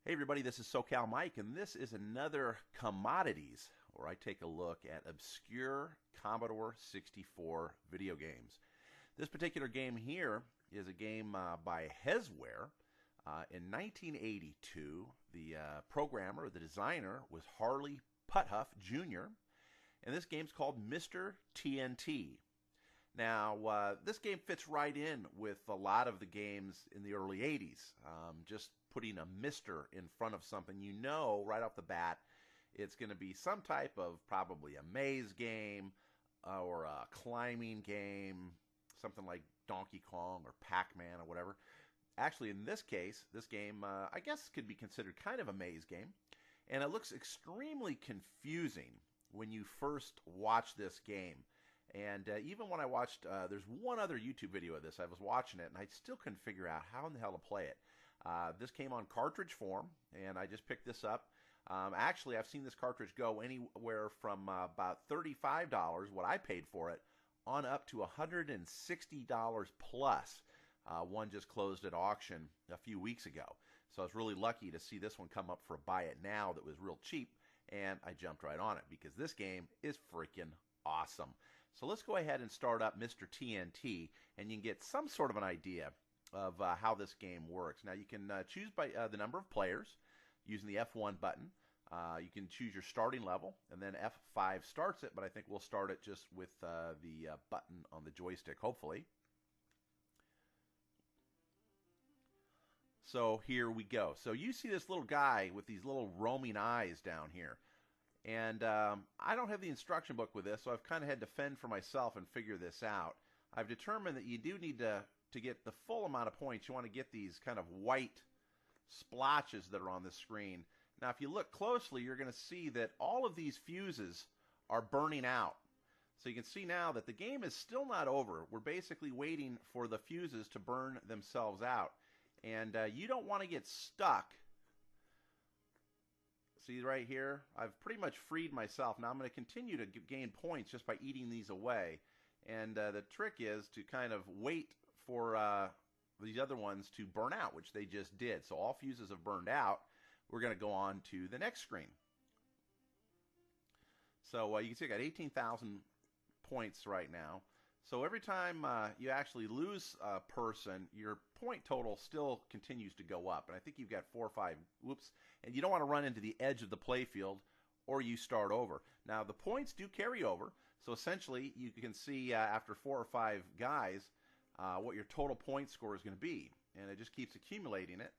Hey everybody, this is SoCal Mike, and this is another Commodities, where I take a look at obscure Commodore 64 video games. This particular game here is a game by HESWARE. In 1982, the programmer, the designer, was Harley Puthoff Jr., and this game's called Mr. TNT. Now, this game fits right in with a lot of the games in the early 80s. Just putting a Mr. in front of something, you know right off the bat it's going to be some type of probably a maze game or a climbing game, something like Donkey Kong or Pac-Man or whatever. Actually, in this case, this game, I guess, could be considered kind of a maze game. And it looks extremely confusing when you first watch this game. And even when I watched, there's one other YouTube video of this. I was watching it, and I still couldn't figure out how in the hell to play it. This came on cartridge form, and I just picked this up. Actually, I've seen this cartridge go anywhere from about $35, what I paid for it, on up to $160 plus. One just closed at auction a few weeks ago. So I was really lucky to see this one come up for a buy it now that was real cheap, and I jumped right on it because this game is freaking awesome. So let's go ahead and start up Mr. TNT, and you can get some sort of an idea of how this game works. Now, you can choose by the number of players using the F1 button. You can choose your starting level, and then F5 starts it, but I think we'll start it just with the button on the joystick, hopefully. So here we go. So you see this little guy with these little roaming eyes down here. And I don't have the instruction book with this, so I've kind of had to fend for myself and figure this out. I've determined that you do need to get the full amount of points. You want to get these kind of white splotches that are on the screen. Now, if you look closely, you're going to see that all of these fuses are burning out. So you can see now that the game is still not over. We're basically waiting for the fuses to burn themselves out. And you don't want to get stuck. See right here, I've pretty much freed myself. Now I'm going to continue to gain points just by eating these away. And the trick is to kind of wait for these other ones to burn out, which they just did. So all fuses have burned out. We're going to go on to the next screen. So you can see I got 18,000 points right now. So every time you actually lose a person, your point total still continues to go up. And I think you've got 4 or 5, whoops, and you don't want to run into the edge of the playfield or you start over. Now, the points do carry over. So essentially, you can see after 4 or 5 guys what your total point score is going to be. And it just keeps accumulating it.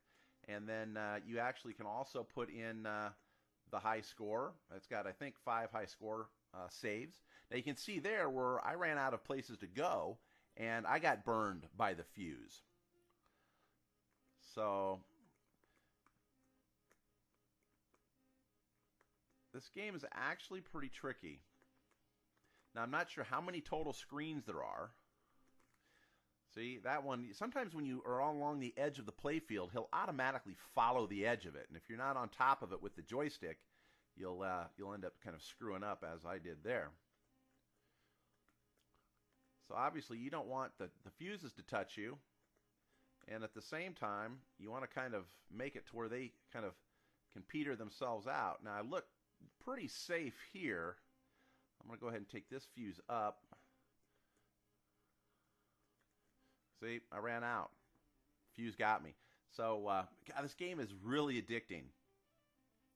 And then you actually can also put in the high score. It's got, I think, 5 high score saves. Now you can see there where I ran out of places to go and I got burned by the fuse. So this game is actually pretty tricky. Now I'm not sure how many total screens there are. See, that one, sometimes when you are along the edge of the playfield, he'll automatically follow the edge of it. And if you're not on top of it with the joystick, you'll end up kind of screwing up as I did there. So obviously you don't want the fuses to touch you, and at the same time you want to kind of make it to where they kind of can peter themselves out. Now I look pretty safe here. I'm going to go ahead and take this fuse up. See, I ran out. Fuse got me. So God, this game is really addicting.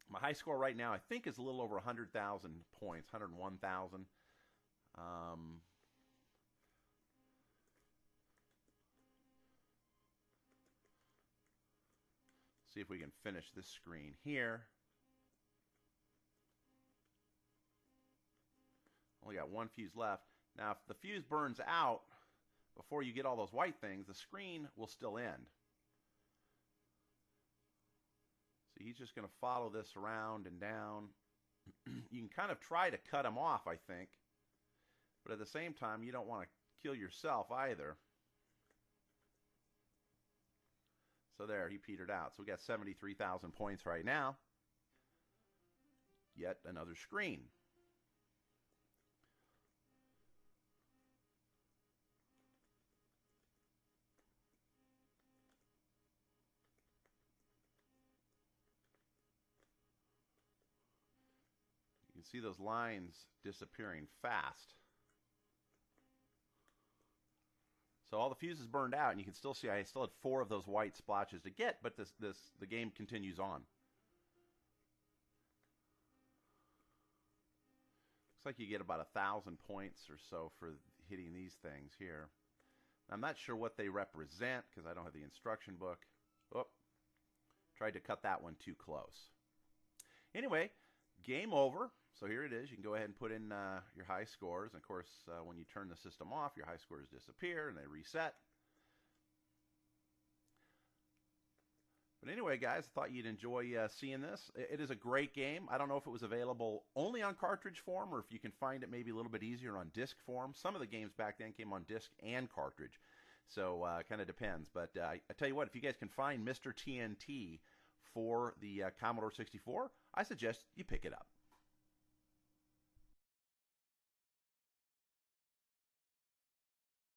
My high score right now, I think, is a little over 100,000 points, 101,000. See if we can finish this screen here. Only got 1 fuse left. Now, if the fuse burns out before you get all those white things, the screen will still end. So he's just going to follow this around and down. You can kind of try to cut him off, I think. But at the same time, you don't want to kill yourself either. So there, he petered out. So we got 73,000 points right now. Yet another screen. You can see those lines disappearing fast. So all the fuses burned out, and you can still see I still had 4 of those white splotches to get, but the game continues on. Looks like you get about 1,000 points or so for hitting these things here. I'm not sure what they represent because I don't have the instruction book. Oh, tried to cut that one too close. Anyway, game over. So here it is. You can go ahead and put in your high scores. And of course, when you turn the system off, your high scores disappear and they reset. But anyway, guys, I thought you'd enjoy seeing this. It is a great game. I don't know if it was available only on cartridge form or if you can find it maybe a little bit easier on disc form. Some of the games back then came on disc and cartridge. So it kind of depends. But I tell you what, if you guys can find Mr. TNT for the Commodore 64, I suggest you pick it up.